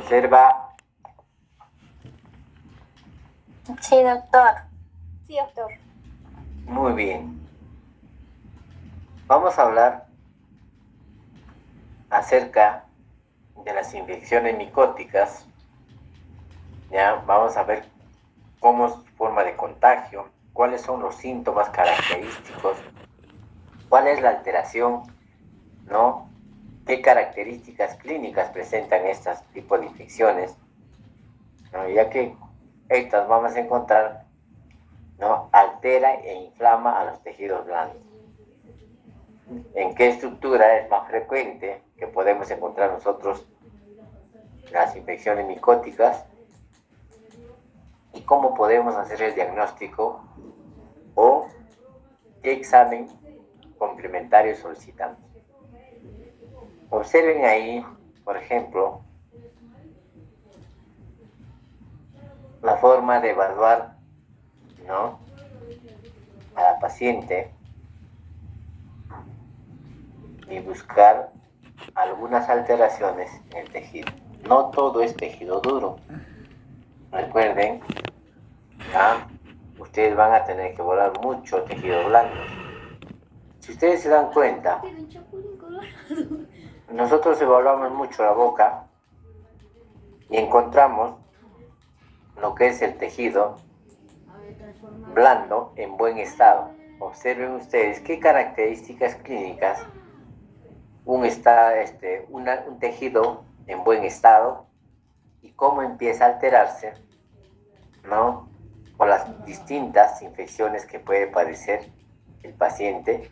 observa. Sí, doctor. Sí, doctor. Muy bien. Vamos a hablar acerca de las infecciones micóticas. Ya, vamos a ver cómo es su forma de contagio, cuáles son los síntomas característicos, cuál es la alteración, ¿no? ¿Qué características clínicas presentan estos tipos de infecciones? ¿No? Ya que estas vamos a encontrar, ¿no? Altera e inflama a los tejidos blandos. ¿En qué estructura es más frecuente que podemos encontrar nosotros las infecciones micóticas? ¿Y cómo podemos hacer el diagnóstico? ¿O qué examen complementario solicitamos? Observen ahí, por ejemplo, la forma de evaluar, ¿no?, a la paciente y buscar algunas alteraciones en el tejido. No todo es tejido duro. Recuerden, ¿ah? Ustedes van a tener que evaluar mucho tejido blando. Si ustedes se dan cuenta, nosotros evaluamos mucho la boca y encontramos lo que es el tejido blando en buen estado. Observen ustedes qué características clínicas un tejido en buen estado y cómo empieza a alterarse, ¿no?, por las distintas infecciones que puede padecer el paciente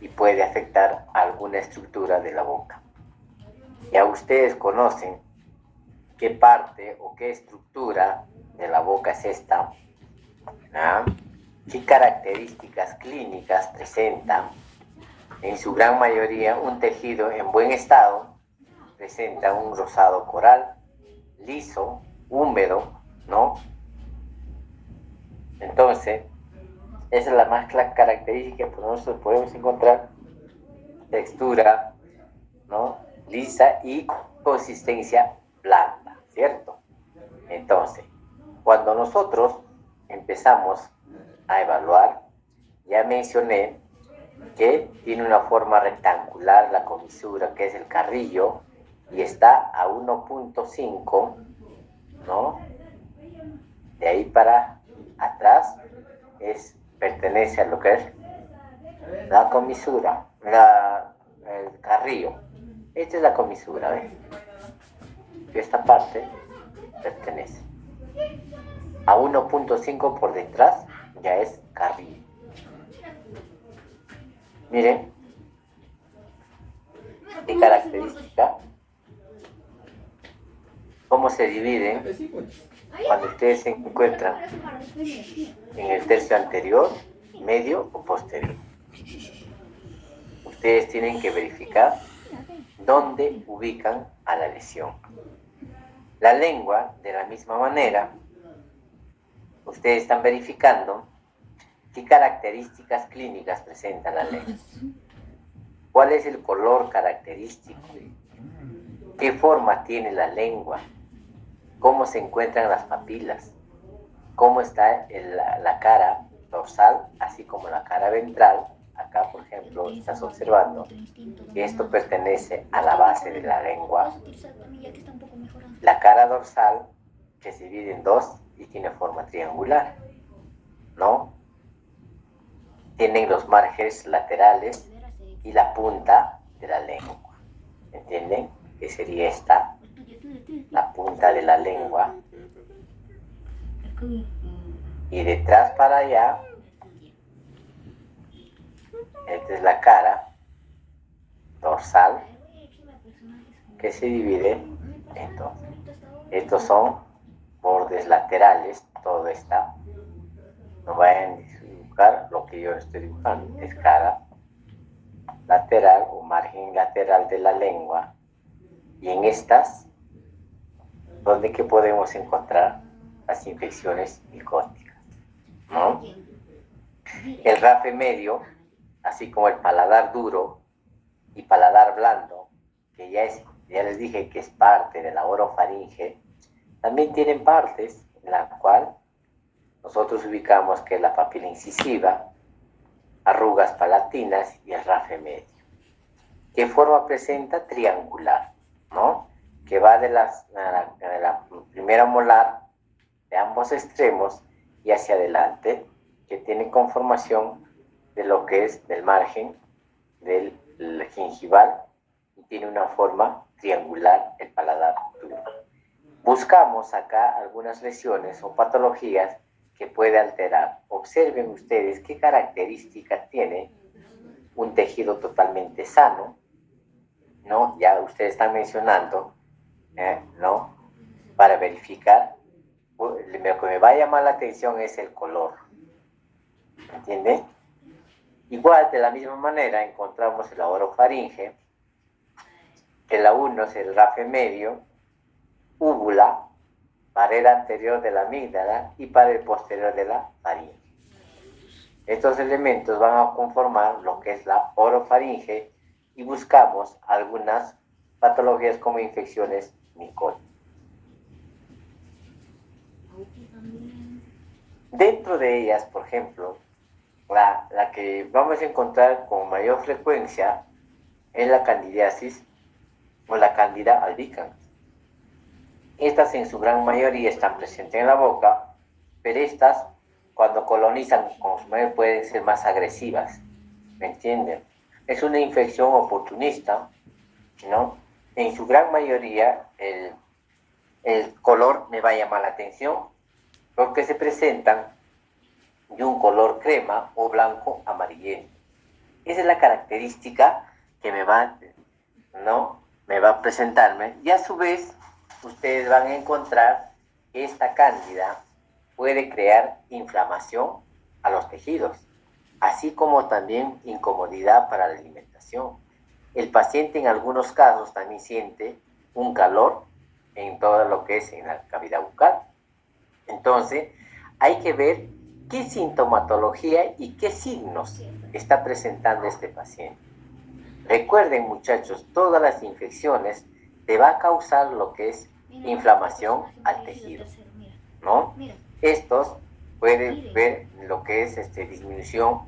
y puede afectar alguna estructura de la boca. Ya ustedes conocen qué parte o qué estructura de la boca es esta, ¿no? ¿Qué características clínicas presenta? En su gran mayoría, un tejido en buen estado presenta un rosado coral, liso, húmedo, ¿no? Entonces, esa es la más característica que nosotros podemos encontrar: textura, ¿no?, lisa y consistencia blanda, ¿cierto? Entonces, cuando nosotros empezamos a evaluar, ya mencioné que tiene una forma rectangular la comisura, que es el carrillo, y está a 1.5, ¿no? De ahí para atrás pertenece a lo que es la comisura, el carrillo. Esta es la comisura, ¿ves? Esta parte pertenece. A 1.5 por detrás ya es carrillo. Miren, qué característica, cómo se dividen cuando ustedes se encuentran en el tercio anterior, medio o posterior. Ustedes tienen que verificar dónde ubican a la lesión. La lengua, de la misma manera, ustedes están verificando qué características clínicas presenta la lengua. ¿Cuál es el color característico? ¿Qué forma tiene la lengua? ¿Cómo se encuentran las papilas? ¿Cómo está la cara dorsal, así como la cara ventral? Acá, por ejemplo, estás observando que esto pertenece a la base de la lengua. La cara dorsal, que se divide en dos y tiene forma triangular, ¿no? Tienen los márgenes laterales y la punta de la lengua. ¿Entienden? Que sería esta, la punta de la lengua. Y detrás para allá, esta es la cara dorsal, que se divide en dos. Estos son bordes laterales, todo está. No vayan a dibujar lo que yo estoy dibujando, es cara lateral o margen lateral de la lengua. Y en estas, ¿dónde que podemos encontrar las infecciones micóticas? ¿No? El rafe medio, así como el paladar duro y paladar blando, que ya es ya les dije que es parte de la orofaringe, también tienen partes en la cual nosotros ubicamos que es la papila incisiva, arrugas palatinas y el rafe medio. ¿Qué forma presenta? Triangular, ¿no? Que va de la primera molar de ambos extremos y hacia adelante, que tiene conformación de lo que es del margen del gingival y tiene una forma triangular el paladar duro. Buscamos acá algunas lesiones o patologías que puede alterar. Observen ustedes qué características tiene un tejido totalmente sano, ¿no? Ya ustedes están mencionando, ¿no? Para verificar, lo que me va a llamar la atención es el color, ¿entienden? Igual, de la misma manera, encontramos la orofaringe, que la 1 es el rafe medio, úvula, pared anterior de la amígdala y pared posterior de la faringe. Estos elementos van a conformar lo que es la orofaringe y buscamos algunas patologías como infecciones micóticas. Dentro de ellas, por ejemplo, la que vamos a encontrar con mayor frecuencia es la candidiasis o la Candida albicans. Estas en su gran mayoría están presentes en la boca, pero estas cuando colonizan consumidores pueden ser más agresivas, ¿me entienden? Es una infección oportunista, ¿no? En su gran mayoría el color me va a llamar la atención porque se presentan de un color crema o blanco amarillento. Esa es la característica que me va, ¿no? Me va a presentarme y a su vez ustedes van a encontrar que esta cándida puede crear inflamación a los tejidos, así como también incomodidad para la alimentación. El paciente en algunos casos también siente un calor en todo lo que es en la cavidad bucal. Entonces, hay que ver qué sintomatología y qué signos está presentando este paciente. Recuerden, muchachos, todas las infecciones te va a causar lo que es inflamación al tejido, ¿no? Estos pueden ver lo que es disminución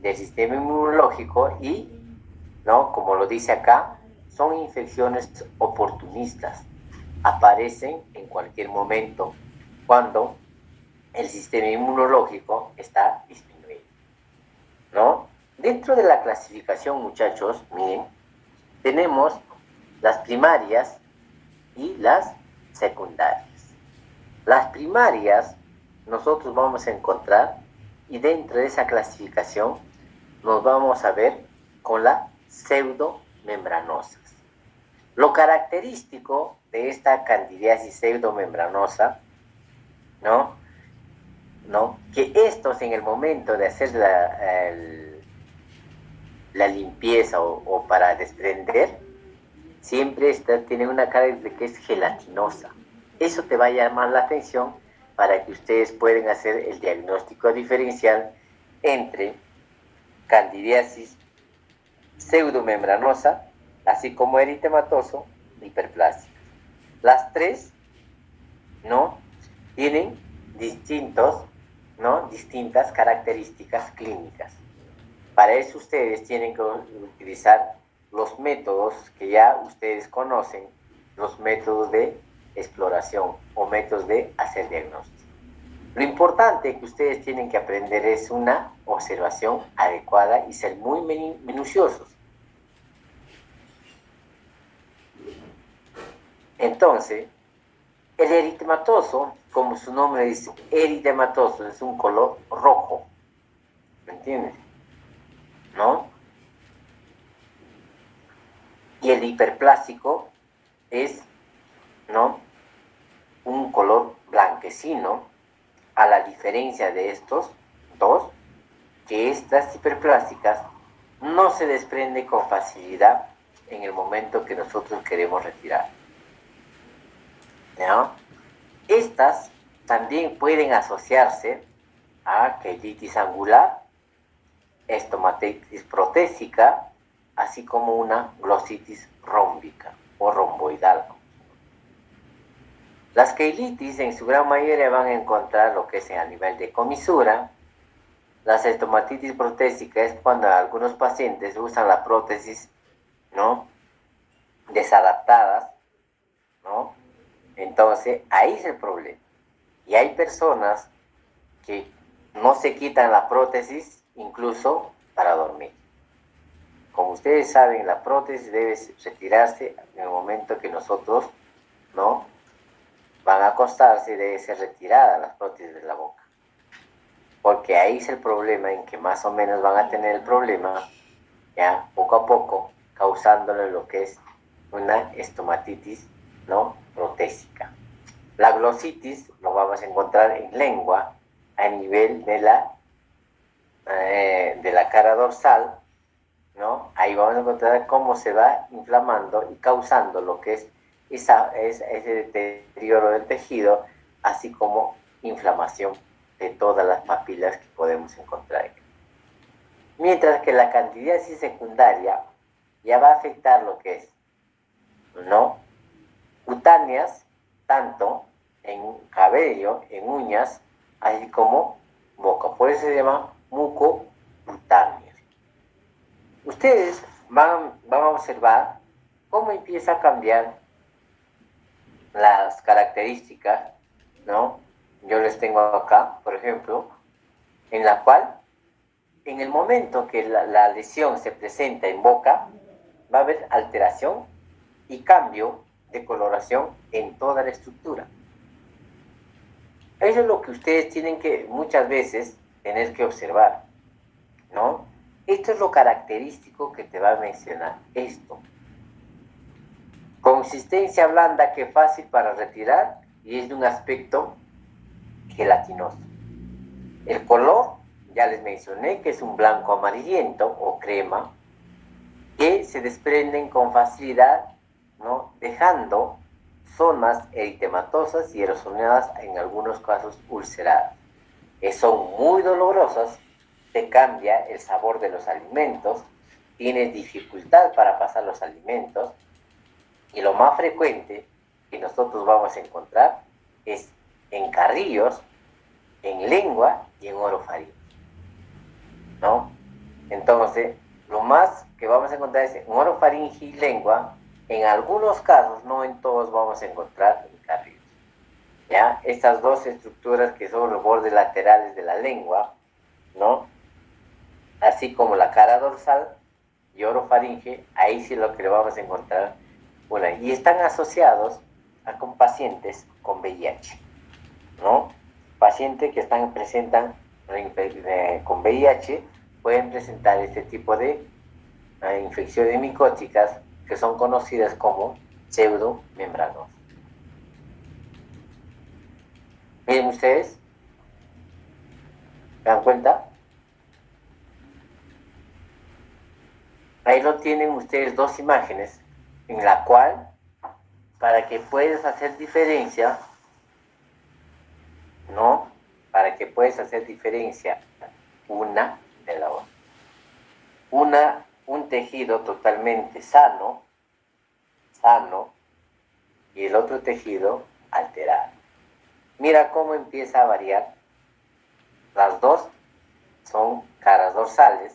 del sistema inmunológico y, ¿no? Como lo dice acá, son infecciones oportunistas. Aparecen en cualquier momento cuando el sistema inmunológico está disminuido, ¿no? Dentro de la clasificación, muchachos, miren, tenemos las primarias y las secundarias. Las primarias nosotros vamos a encontrar y dentro de esa clasificación nos vamos a ver con las pseudomembranosas. Lo característico de esta candidiasis pseudomembranosa, ¿no? Que estos en el momento de hacer la limpieza o para desprender, siempre tiene una cara de que es gelatinosa. Eso te va a llamar la atención para que ustedes puedan hacer el diagnóstico diferencial entre candidiasis pseudomembranosa, así como eritematoso, hiperplástica. Las tres, ¿no? Tienen distintas características clínicas. Para eso ustedes tienen que utilizar los métodos que ya ustedes conocen, los métodos de exploración o métodos de hacer diagnóstico. Lo importante que ustedes tienen que aprender es una observación adecuada y ser muy minuciosos. Entonces, el eritematoso, como su nombre dice, eritematoso, es un color rojo, ¿me entiendes? ¿No? Y el hiperplástico es, ¿no?, un color blanquecino, a la diferencia de estos dos, que estas hiperplásticas no se desprende con facilidad en el momento que nosotros queremos retirar, ¿no? Estas también pueden asociarse a quelitis angular, estomatitis protésica, así como una glositis rómbica o romboidal. Las queilitis en su gran mayoría van a encontrar lo que es a nivel de comisura. Las estomatitis protésicas es cuando algunos pacientes usan la prótesis, ¿no?, desadaptadas, ¿no? Entonces, ahí es el problema. Y hay personas que no se quitan la prótesis incluso para dormir. Como ustedes saben, la prótesis debe retirarse en el momento que nosotros, ¿no?, van a acostarse y debe ser retirada las prótesis de la boca. Porque ahí es el problema en que más o menos van a tener el problema, ya, poco a poco, causándole lo que es una estomatitis, ¿no?, protésica. La glositis lo vamos a encontrar en lengua a nivel de la cara dorsal, ¿no? Ahí vamos a encontrar cómo se va inflamando y causando lo que es ese deterioro del tejido, así como inflamación de todas las papilas que podemos encontrar. Mientras que la candidiasis secundaria ya va a afectar lo que es, ¿no?, cutáneas, tanto en cabello, en uñas, así como boca. Por eso se llama mucocutáneas. Ustedes van a observar cómo empieza a cambiar las características, ¿no? Yo les tengo acá, por ejemplo, en la cual, en el momento que la lesión se presenta en boca, va a haber alteración y cambio de coloración en toda la estructura. Eso es lo que ustedes tienen que muchas veces tener que observar, ¿no? Esto es lo característico que te va a mencionar esto. Consistencia blanda que fácil para retirar y es de un aspecto gelatinoso. El color, ya les mencioné que es un blanco amarillento o crema, que se desprenden con facilidad, ¿no?, dejando zonas eritematosas y erosionadas, en algunos casos ulceradas. Son muy dolorosas, te cambia el sabor de los alimentos, tienes dificultad para pasar los alimentos, y lo más frecuente que nosotros vamos a encontrar es en carrillos, en lengua y en orofaringe, ¿no? Entonces, lo más que vamos a encontrar es en orofaringe y lengua. En algunos casos, no en todos, vamos a encontrar en carrillos, ¿ya? Estas dos estructuras que son los bordes laterales de la lengua, ¿no?, así como la cara dorsal y orofaringe, ahí sí lo que le vamos a encontrar una. Y están asociados con pacientes con VIH, ¿no? Pacientes que presentan con VIH pueden presentar este tipo de infecciones micóticas que son conocidas como pseudomembranosas. Miren ustedes, ¿se dan cuenta? Ahí lo tienen ustedes, dos imágenes, en la cual, para que puedas hacer diferencia, ¿no?, para que puedas hacer diferencia una de la otra. Un tejido totalmente sano, y el otro tejido alterado. Mira cómo empieza a variar. Las dos son caras dorsales,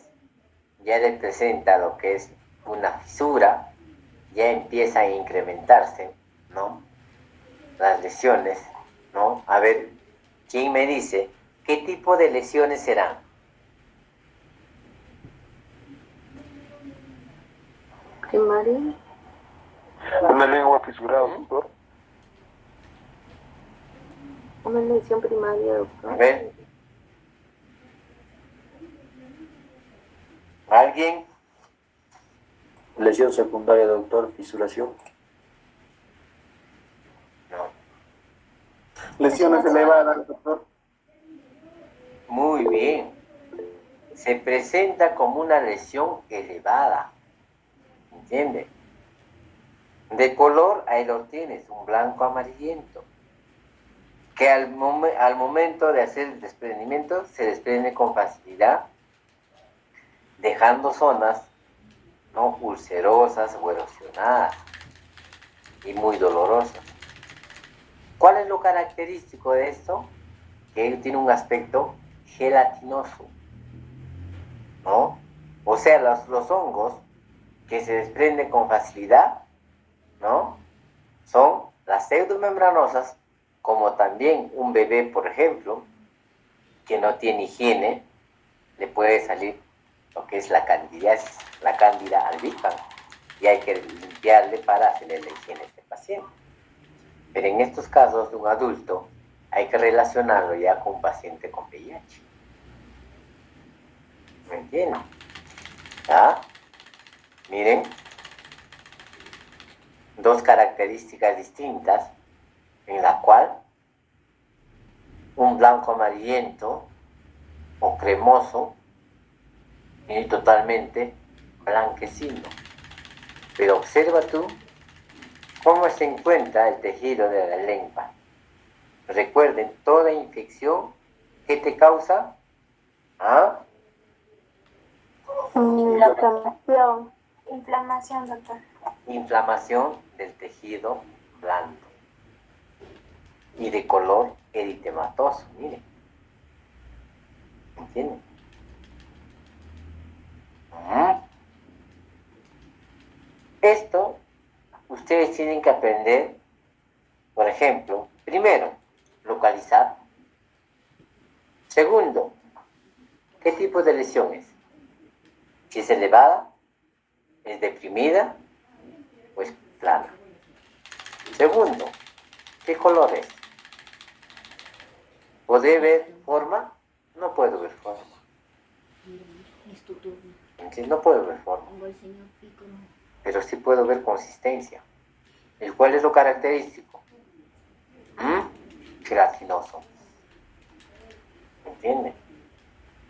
ya representa lo que es una fisura, ya empieza a incrementarse, ¿no?, las lesiones, ¿no? A ver, ¿quién me dice qué tipo de lesiones serán? Primaria. Una lengua fisurada, doctor. Una lesión primaria, A doctor. ver, ¿alguien? Lesión secundaria, doctor, fisuración. No. Lesiones elevadas, doctor. Muy bien. Se presenta como una lesión elevada, ¿entiende? De color, ahí lo tienes, un blanco amarillento, que al momento de hacer el desprendimiento se desprende con facilidad, dejando zonas, ¿no?, ulcerosas o erosionadas. y muy dolorosas. ¿Cuál es lo característico de esto? Que tiene un aspecto gelatinoso, ¿no? O sea, los hongos que se desprenden con facilidad, ¿no? Son las pseudomembranosas, como también un bebé, por ejemplo, que no tiene higiene, le puede salir lo que es la candidiasis, la cándida albicans, y hay que limpiarle para hacerle la higiene a este paciente. Pero en estos casos de un adulto, hay que relacionarlo ya con un paciente con VIH. ¿Me entienden? ¿Ah? Miren, dos características distintas en la cual un blanco amarillento o cremoso y totalmente blanquecino. Pero observa tú cómo se encuentra el tejido de la lengua. Recuerden, toda infección, ¿qué te causa? ¿Ah? La inflamación. Inflamación, doctor. Inflamación del tejido blando y de color eritematoso, miren. ¿Entienden? Esto ustedes tienen que aprender, por ejemplo, primero, localizar. Segundo, ¿qué tipo de lesión es? Si es elevada, es deprimida o es plana. Segundo, ¿qué color es? ¿Podré ver forma? No puedo ver forma. Entonces, no puedo ver forma. Pero sí puedo ver consistencia. ¿El cuál es lo característico? Gelatinoso. ¿Entienden?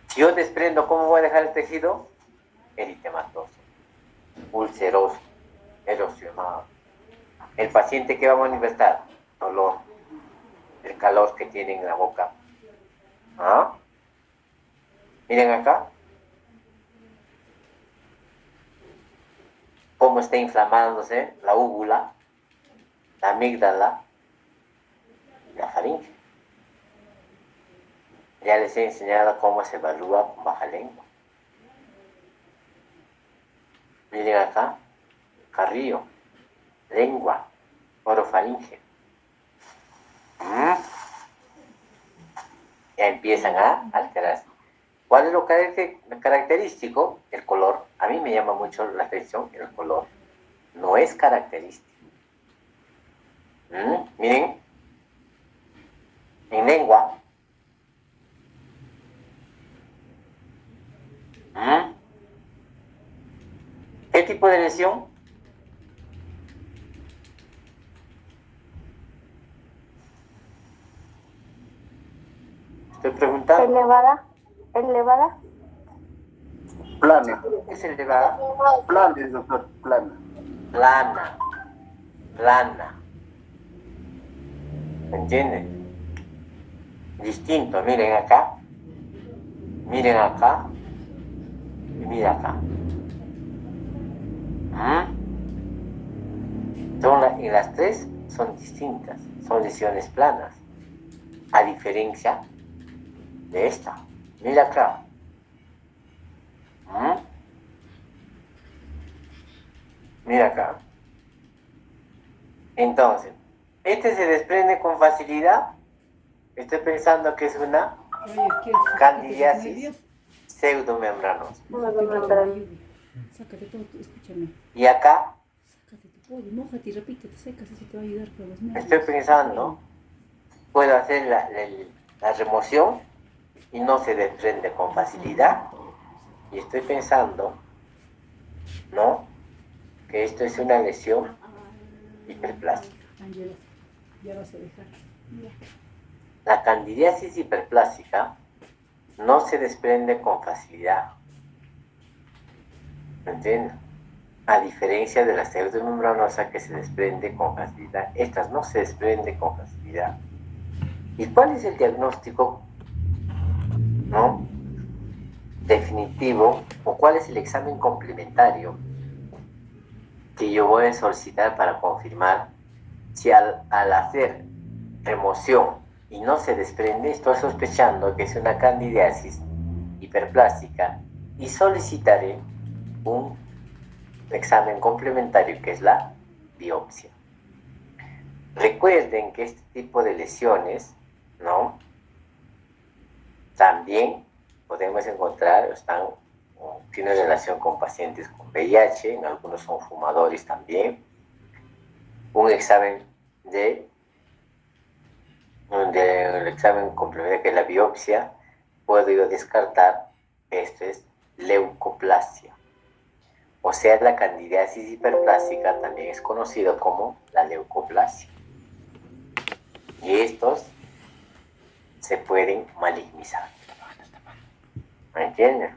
Si yo desprendo, ¿cómo voy a dejar el tejido? Eritematoso, ulceroso, erosionado. El paciente que va a manifestar dolor, el calor que tiene en la boca. ¿Ah? Miren acá. Cómo está inflamándose la úvula, la amígdala, la faringe. Ya les he enseñado cómo se evalúa con baja lengua. Miren acá, carrillo, lengua, orofaringe. Ya empiezan a alterarse. ¿Cuál es lo característico? El color. A mí me llama mucho la atención el color. No es característico. Miren, en lengua. ¿Qué tipo de lesión? Estoy preguntando. Elevada. Plana. ¿Qué es elevada? Plana, doctor, plana. Plana. Plana. ¿Me entienden? Distinto. Miren acá. Miren acá. Y miren acá. Y las tres son distintas. Son lesiones planas. A diferencia de esta. Mira acá. Mira acá. Entonces, este se desprende con facilidad. Estoy pensando que es una candidiasis pseudomembranosa. Sácate todo, escúchame. Y acá Sácate todo, mójate y repítete, secas, eso te va a ayudar con los nervios. estoy pensando, puedo hacer la remoción y no se desprende con facilidad. Y estoy pensando, ¿no? Que esto es una lesión hiperplástica. Ángela, ya vas a dejar. La candidiasis hiperplástica no se desprende con facilidad. ¿Me entienden? A diferencia de la pseudomembranosa que se desprende con facilidad. Estas no se desprenden con facilidad. ¿Y cuál es el diagnóstico, no, definitivo, o cuál es el examen complementario que yo voy a solicitar para confirmar Si al hacer remoción y no se desprende, estoy sospechando que es una candidiasis hiperplástica y solicitaré un examen complementario que es la biopsia. Recuerden que este tipo de lesiones, ¿no? También podemos encontrar, tienen relación con pacientes con VIH, en algunos son fumadores también. Un examen el examen complementario que es la biopsia, puedo yo descartar que esto es leucoplasia. O sea, la candidiasis hiperplástica también es conocido como la leucoplasia. Y estos se pueden malignizar. ¿Me entienden?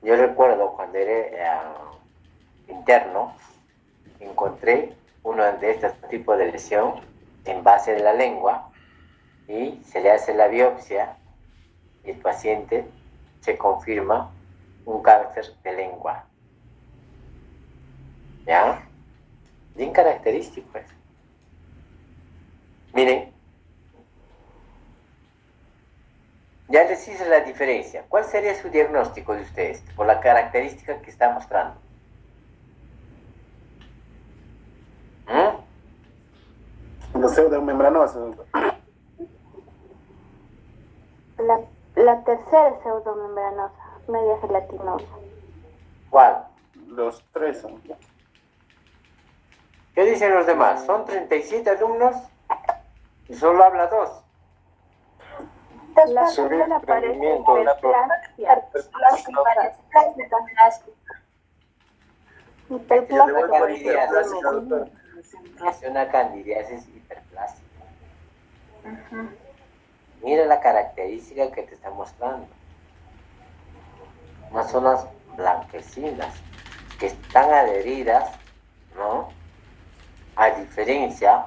Yo recuerdo cuando era interno, encontré uno de estos tipos de lesión en base de la lengua y se le hace la biopsia y el paciente se confirma un cáncer de lengua. ¿Ya? Bien característico eso. Miren, ya les hice la diferencia. ¿Cuál sería su diagnóstico de ustedes por la característica que está mostrando? Los pseudomembranosos. La tercera es pseudomembranosa, media gelatinosa. ¿Cuál? Los tres son. ¿Qué dicen los demás? Son 37 alumnos y solo habla 2. La primera parece hiperplasia. Es una candidiasis hiperplástica. Mira la característica que te está mostrando. Unas zonas blanquecinas que están adheridas, ¿no? A diferencia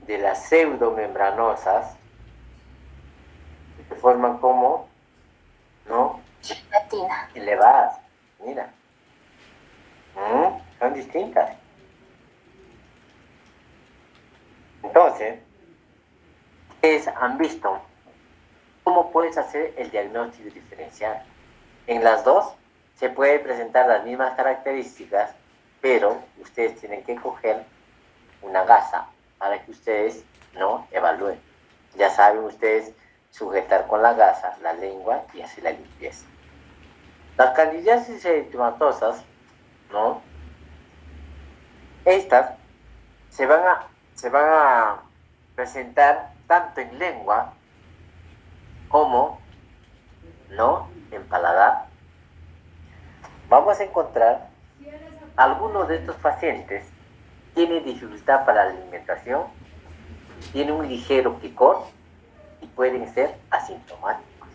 de las pseudomembranosas que se forman como, ¿no? Elevadas. Mira. Son distintas. Entonces, ustedes han visto cómo puedes hacer el diagnóstico diferencial. En las dos se pueden presentar las mismas características, pero ustedes tienen que coger una gasa para que ustedes no evalúen. Ya saben ustedes sujetar con la gasa la lengua y hacer la limpieza. Las candidiasis eritematosas, ¿no? Estas se van a presentar tanto en lengua como, ¿no?, en paladar. Vamos a encontrar algunos de estos pacientes tienen dificultad para la alimentación, tienen un ligero picor y pueden ser asintomáticos.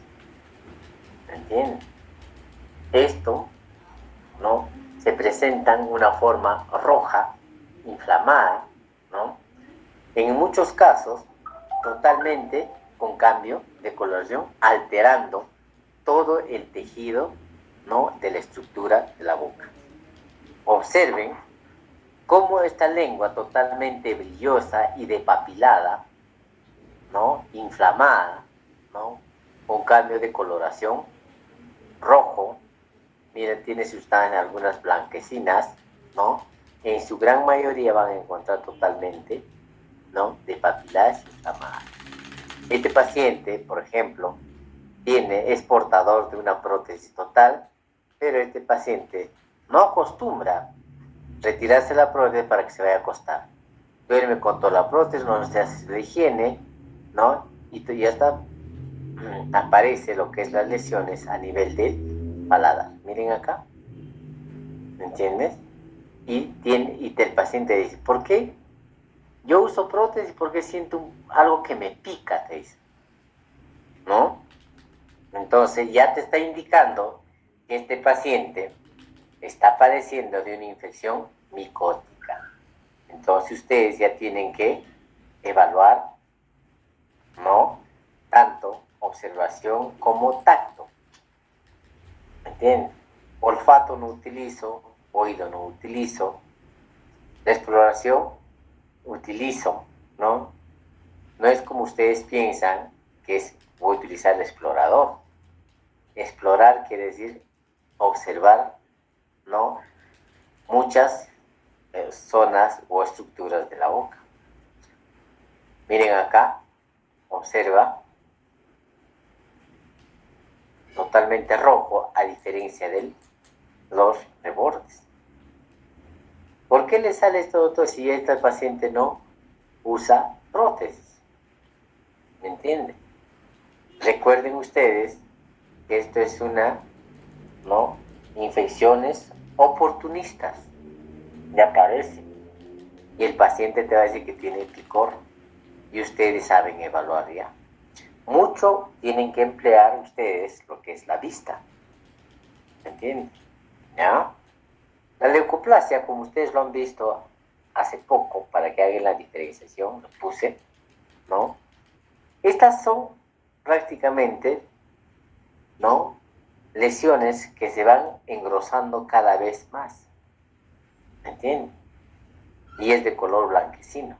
¿Me entienden? Esto, ¿no?, se presenta en una forma roja, inflamada, ¿no? En muchos casos, totalmente con cambio de coloración, alterando todo el tejido, ¿no?, de la estructura de la boca. Observen cómo esta lengua totalmente brillosa y depapilada, ¿no?, inflamada, ¿no?, con cambio de coloración rojo. Miren, tiene sustancias algunas blanquecinas, ¿no? En su gran mayoría van a encontrar totalmente, ¿no?, depapiladas y inflamadas. Este paciente, por ejemplo, es portador de una prótesis total, pero este paciente no acostumbra retirarse la prótesis para que se vaya a acostar. Duerme con toda la prótesis, no se hace la higiene, ¿no? Y ya está, aparece lo que es las lesiones a nivel del paladar. Miren acá, ¿me entiendes? Y el paciente dice, ¿por qué yo uso prótesis? Porque siento algo que me pica, te dice, ¿no? Entonces ya te está indicando que este paciente está padeciendo de una infección micótica. Entonces ustedes ya tienen que evaluar, ¿no?, tanto observación como tacto. ¿Me entienden? Olfato no utilizo, oído no utilizo. La exploración utilizo, ¿no? No es como ustedes piensan que es, voy a utilizar el explorador. Explorar quiere decir observar, ¿no? Muchas zonas o estructuras de la boca. Miren acá, observa, totalmente rojo a diferencia de los rebordes. ¿Por qué le sale esto otro si este paciente no usa prótesis? ¿Me entienden? Recuerden ustedes que esto es una, ¿no? Infecciones oportunistas. Ya aparece. Y el paciente te va a decir que tiene picor. Y ustedes saben evaluar ya. Mucho tienen que emplear ustedes lo que es la vista. ¿Me entienden? ¿Ya? La leucoplasia, como ustedes lo han visto hace poco, para que hagan la diferenciación, lo puse, ¿no? Estas son prácticamente, ¿no? Lesiones que se van engrosando cada vez más. ¿Me entienden? Y es de color blanquecino.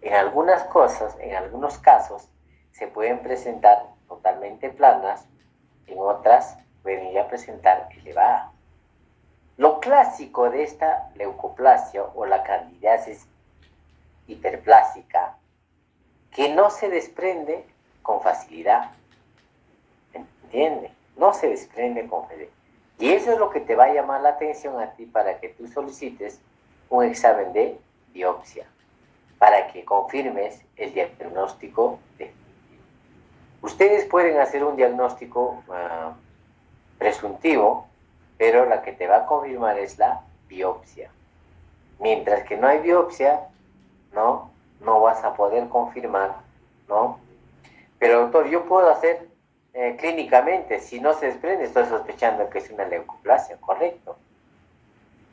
En algunas cosas, en algunos casos, se pueden presentar totalmente planas, en otras pueden ya presentar elevadas. Lo clásico de esta leucoplasia o la candidiasis hiperplásica, que no se desprende con facilidad. ¿Entiendes? No se desprende con facilidad. Y eso es lo que te va a llamar la atención a ti para que tú solicites un examen de biopsia, para que confirmes el diagnóstico definitivo. Ustedes pueden hacer un diagnóstico presuntivo, pero la que te va a confirmar es la biopsia. Mientras que no hay biopsia, ¿no? No vas a poder confirmar, ¿no? Pero doctor, yo puedo hacer clínicamente, si no se desprende, estoy sospechando que es una leucoplasia, correcto.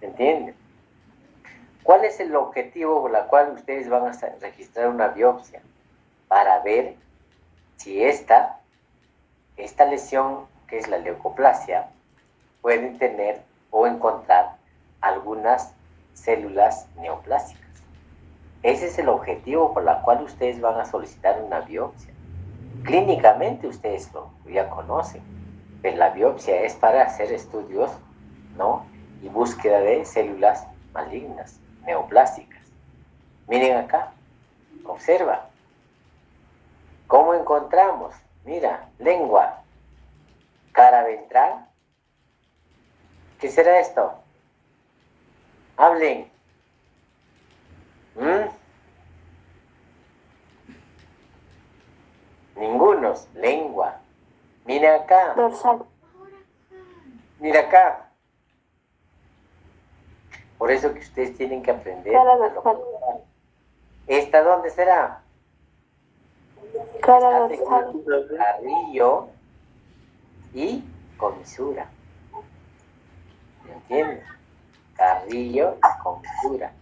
¿Entienden? ¿Cuál es el objetivo por el cual ustedes van a registrar una biopsia? Para ver si esta lesión, que es la leucoplasia, pueden tener o encontrar algunas células neoplásicas. Ese es el objetivo por el cual ustedes van a solicitar una biopsia. Clínicamente ustedes lo ya conocen, pero la biopsia es para hacer estudios, ¿no? Y búsqueda de células malignas, neoplásicas. Miren acá, observa. ¿Cómo encontramos? Mira, lengua, cara ventral. ¿Qué será esto? Hablen. Ningunos, lengua. Mira acá. Dorsal. Mira acá. Por eso que ustedes tienen que aprender Cara a dorsal. localizar. ¿Esta dónde será? Cara Está dorsal. carrillo y comisura. ¿Me entienden? Carrillo y comisura.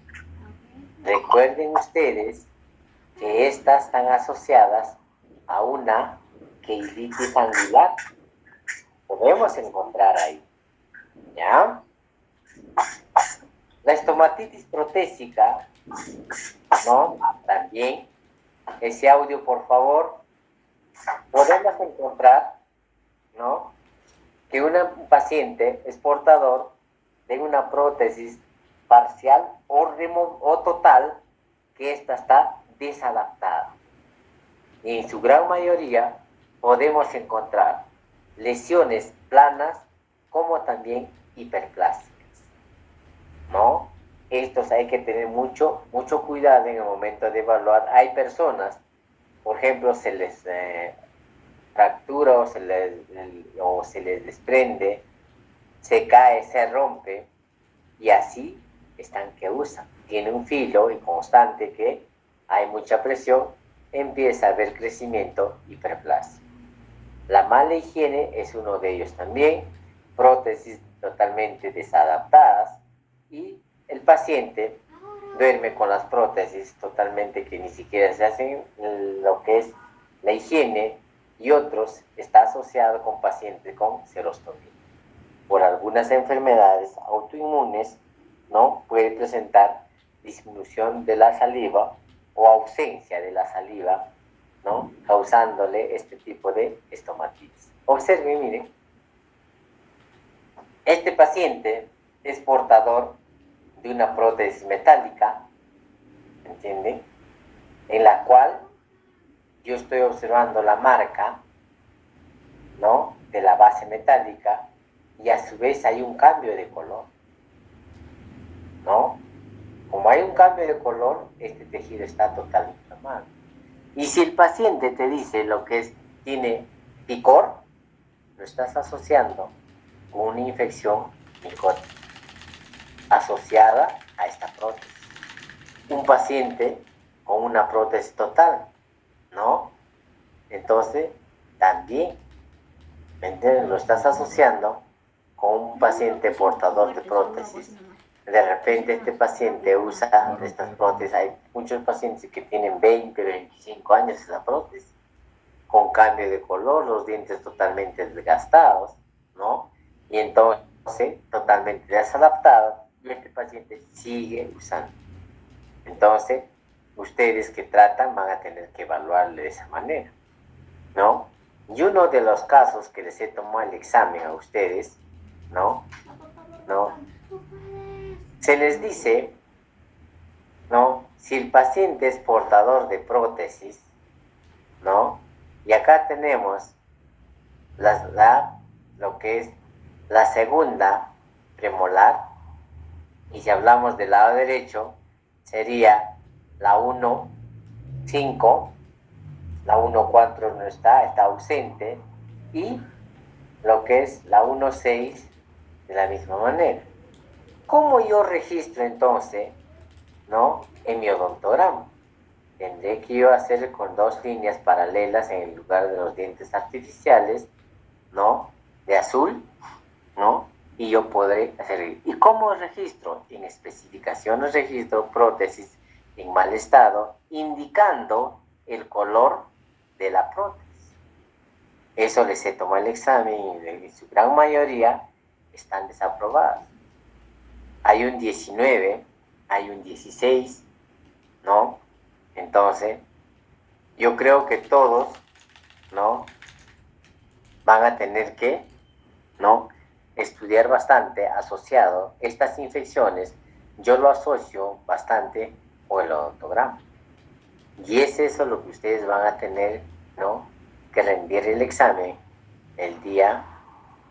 Recuerden ustedes que estas están asociadas a una queilitis angular. Podemos encontrar ahí. ¿Ya? La estomatitis protésica, ¿no? También, ese audio, por favor, podemos encontrar, ¿no? Que un paciente es portador de una prótesis parcial o total, que ésta está desadaptada. Y en su gran mayoría podemos encontrar lesiones planas como también hiperplásicas, ¿no? Estos hay que tener mucho cuidado en el momento de evaluar. Hay personas, por ejemplo, se les fractura o se les desprende, se cae, se rompe, y así están que usan. Tiene un filo y constante que hay mucha presión, empieza a haber crecimiento hiperplásico. La mala higiene es uno de ellos también, prótesis totalmente desadaptadas, y el paciente duerme con las prótesis totalmente que ni siquiera se hacen lo que es la higiene, y otros está asociado con pacientes con serostomía. Por algunas enfermedades autoinmunes, ¿no? Puede presentar disminución de la saliva o ausencia de la saliva, ¿no? Causándole este tipo de estomatitis. Observen, miren, este paciente es portador de una prótesis metálica, ¿entienden? En la cual yo estoy observando la marca, ¿no? De la base metálica, y a su vez hay un cambio de color, ¿no? Como hay un cambio de color, este tejido está totalmente inflamado. Y si el paciente te dice lo que es, tiene picor, lo estás asociando con una infección micótica asociada a esta prótesis. Un paciente con una prótesis total, ¿no? Entonces, también, ¿me entiendes? Lo estás asociando con un paciente portador de prótesis. De repente este paciente usa estas prótesis. Hay muchos pacientes que tienen 20, 25 años esa prótesis, con cambio de color, los dientes totalmente desgastados, ¿no? Y entonces totalmente desadaptado, y este paciente sigue usando. Entonces, ustedes que tratan van a tener que evaluarle de esa manera, ¿no? Y uno de los casos que les he tomado el examen a ustedes, ¿no? Se les dice, ¿no? Si el paciente es portador de prótesis, ¿no? Y acá tenemos lo que es la segunda premolar, y si hablamos del lado derecho, sería la 1,5, la 1,4 no está ausente, y lo que es la 1,6 de la misma manera. ¿Cómo yo registro entonces, ¿no? En mi odontograma? Tendré que yo hacer con 2 líneas paralelas en el lugar de los dientes artificiales, ¿no? De azul, ¿no? Y yo podré hacer. ¿Y cómo registro? En especificaciones registro prótesis en mal estado, indicando el color de la prótesis. Eso les he tomado el examen y en su gran mayoría están desaprobadas. Hay un 19, hay un 16, ¿no? Entonces, yo creo que todos, ¿no? Van a tener que, ¿no? Estudiar bastante asociado estas infecciones. Yo lo asocio bastante con el odontograma. Y es eso lo que ustedes van a tener, ¿no? Que rendir el examen el día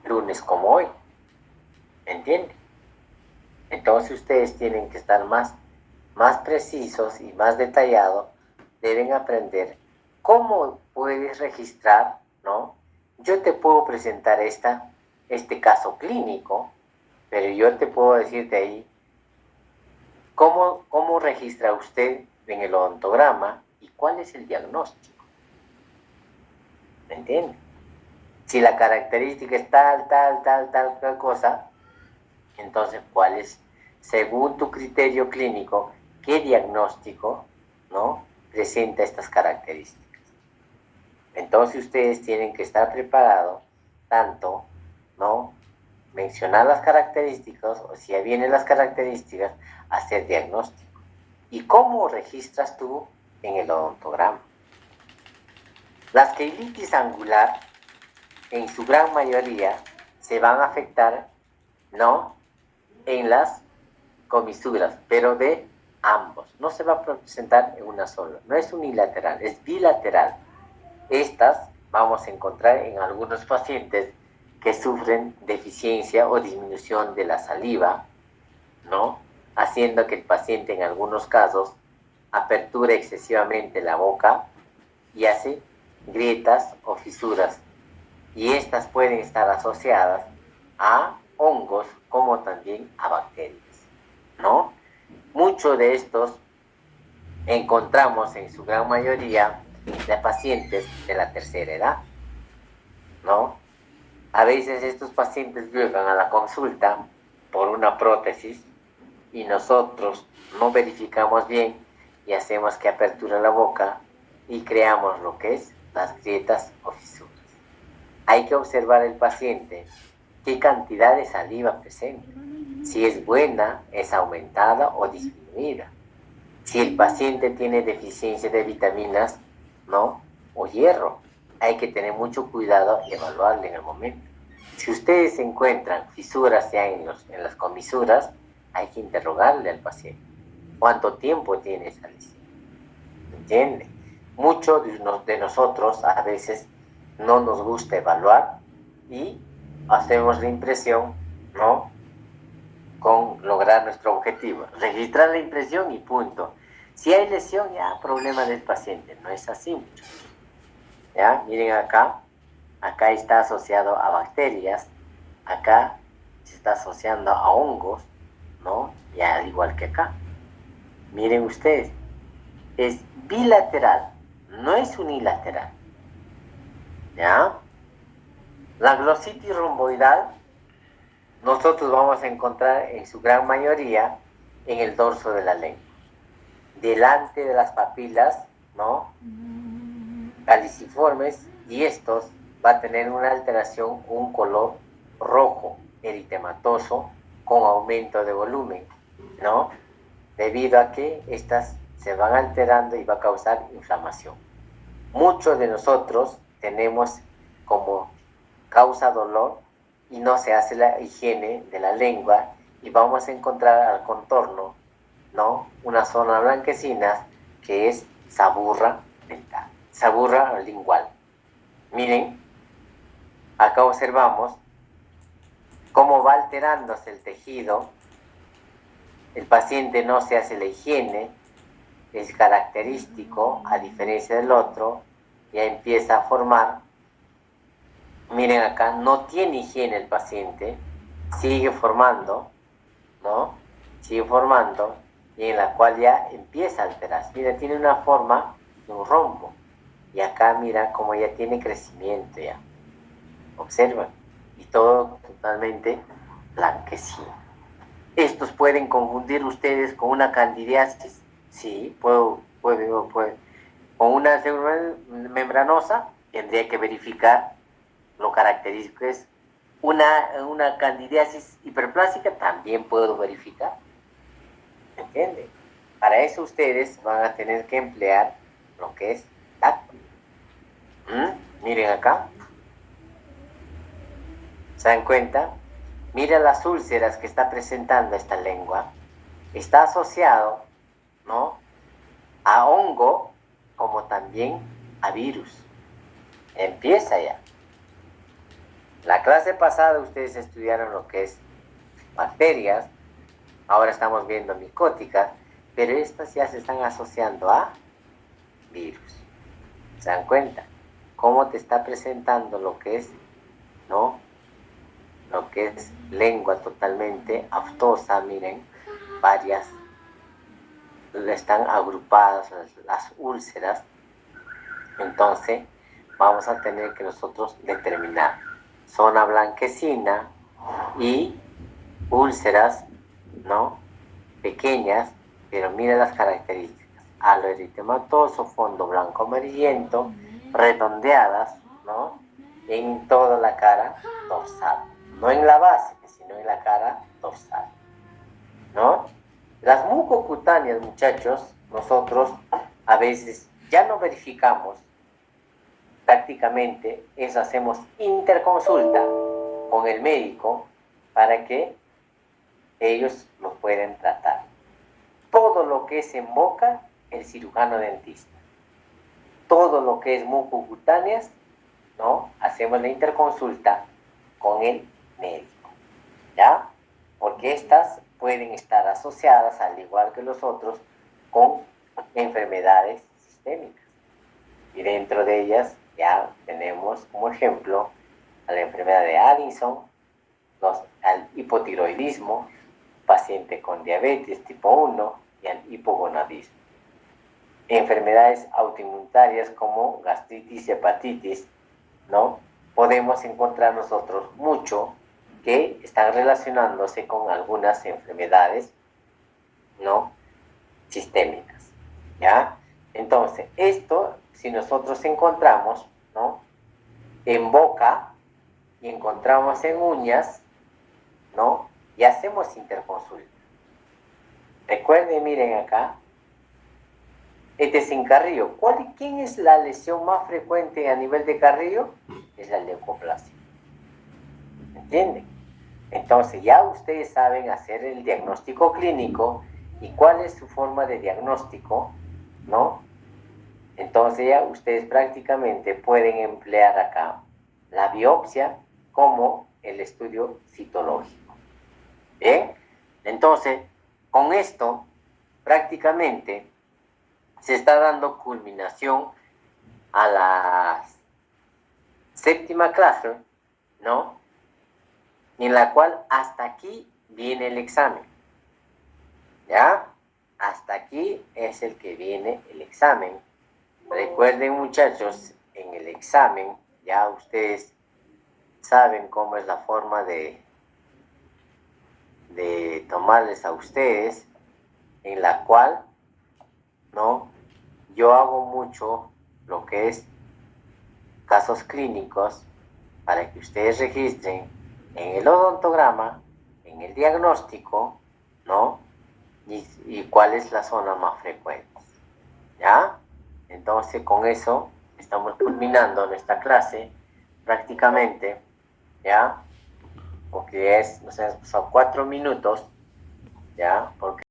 lunes como hoy. ¿Entienden? Entonces ustedes tienen que estar más precisos y más detallados. Deben aprender cómo puedes registrar, ¿no? Yo te puedo presentar este caso clínico, pero yo te puedo decir de ahí cómo registra usted en el odontograma y cuál es el diagnóstico. ¿Me entiende? Si la característica es tal cosa, entonces cuál es, según tu criterio clínico, qué diagnóstico, ¿no? Presenta estas características. Entonces ustedes tienen que estar preparados tanto, ¿no? Mencionar las características, o si ya vienen las características, hacer diagnóstico. ¿Y cómo registras tú en el odontograma? Las queilitis angular, en su gran mayoría, se van a afectar, ¿no? En las comisuras, pero de ambos. No se va a presentar en una sola. No es unilateral, es bilateral. Estas vamos a encontrar en algunos pacientes que sufren deficiencia o disminución de la saliva, ¿no? Haciendo que el paciente en algunos casos aperture excesivamente la boca y hace grietas o fisuras. Y estas pueden estar asociadas a hongos como también a bacterias, ¿no? Muchos de estos encontramos en su gran mayoría de pacientes de la tercera edad, ¿no? A veces estos pacientes llegan a la consulta por una prótesis y nosotros no verificamos bien y hacemos que aperture la boca y creamos lo que es las grietas o fisuras. Hay que observar el paciente qué cantidad de saliva presenta, si es buena, es aumentada o disminuida. Si el paciente tiene deficiencia de vitaminas, ¿no? O hierro, hay que tener mucho cuidado y evaluarle en el momento. Si ustedes encuentran fisuras ya en las comisuras, hay que interrogarle al paciente. ¿Cuánto tiempo tiene esa lesión? ¿Entiende? Muchos de nosotros a veces no nos gusta evaluar y hacemos la impresión, ¿no? Con lograr nuestro objetivo. Registrar la impresión y punto. Si hay lesión, ya problema del paciente. No es así, muchachos. ¿Ya? Miren acá. Acá está asociado a bacterias. Acá se está asociando a hongos, ¿no? Ya al igual que acá. Miren ustedes. Es bilateral. No es unilateral. ¿Ya? La glositis romboidal nosotros vamos a encontrar en su gran mayoría en el dorso de la lengua. Delante de las papilas, ¿no? Caliciformes, y estos va a tener una alteración, un color rojo, eritematoso, con aumento de volumen, ¿no? Debido a que estas se van alterando y va a causar inflamación. Muchos de nosotros tenemos como causa dolor y no se hace la higiene de la lengua y vamos a encontrar al contorno, ¿no? Una zona blanquecina que es saburra dental, saburra lingual. Miren, acá observamos cómo va alterándose el tejido. El paciente no se hace la higiene, es característico, a diferencia del otro, ya empieza a formar. Miren acá, no tiene higiene el paciente, sigue formando, ¿no? Sigue formando, y en la cual ya empieza a alterarse. Mira, tiene una forma de un rombo. Y acá mira cómo ya tiene crecimiento ya. Observan. Y todo totalmente blanquecino. Estos pueden confundir ustedes con una candidiasis. Sí, puede. Con una enfermedad membranosa tendría que verificar. Lo característico es una candidiasis hiperplásica, también puedo verificar. ¿Entiende? Para eso ustedes van a tener que emplear lo que es tacto. Miren acá. ¿Se dan cuenta? Mira las úlceras que está presentando esta lengua. Está asociado, ¿no? A hongo, como también a virus. Empieza ya. La clase pasada ustedes estudiaron lo que es bacterias, ahora estamos viendo micóticas, pero estas ya se están asociando a virus. ¿Se dan cuenta? Cómo te está presentando lo que es, ¿no? Lo que es lengua totalmente aftosa, miren, varias, están agrupadas las úlceras. Entonces, vamos a tener que nosotros determinar zona blanquecina y úlceras, ¿no? Pequeñas, pero mira las características. Halo eritematoso, fondo blanco amarillento, redondeadas, ¿no? En toda la cara dorsal. No en la base, sino en la cara dorsal, ¿no? Las mucocutáneas, muchachos, nosotros a veces ya no verificamos. Prácticamente eso hacemos interconsulta con el médico para que ellos lo pueden tratar. Todo lo que es en boca, el cirujano dentista. Todo lo que es mucocutáneas, ¿no? Hacemos la interconsulta con el médico, ¿ya? Porque estas pueden estar asociadas, al igual que los otros, con enfermedades sistémicas. Y dentro de ellas ya tenemos como ejemplo a la enfermedad de Addison, al hipotiroidismo, paciente con diabetes tipo 1 y al hipogonadismo. Enfermedades autoinmunitarias como gastritis y hepatitis, ¿no? Podemos encontrar nosotros mucho que están relacionándose con algunas enfermedades, ¿no? Sistémicas, ¿ya? Entonces, esto, si nosotros encontramos, ¿no? En boca y encontramos en uñas, ¿no? Y hacemos interconsulta. Recuerden, miren acá, Este es en Carrillo. ¿Quién es la lesión más frecuente a nivel de Carrillo? Es la leucoplasia. ¿Entienden? Entonces ya ustedes saben hacer el diagnóstico clínico y cuál es su forma de diagnóstico, ¿no? Entonces ya ustedes prácticamente pueden emplear acá la biopsia como el estudio citológico. ¿Bien? Entonces, con esto prácticamente se está dando culminación a la séptima clase, ¿no? En la cual hasta aquí viene el examen. ¿Ya? Hasta aquí es el que viene el examen. Recuerden, muchachos, en el examen ya ustedes saben cómo es la forma de tomarles a ustedes, en la cual, ¿no? Yo hago mucho lo que es casos clínicos para que ustedes registren en el odontograma, en el diagnóstico, ¿no? Y cuál es la zona más frecuente. ¿Ya? Entonces, con eso estamos culminando nuestra clase prácticamente, ¿ya? Porque son 4 minutos, ¿ya? Porque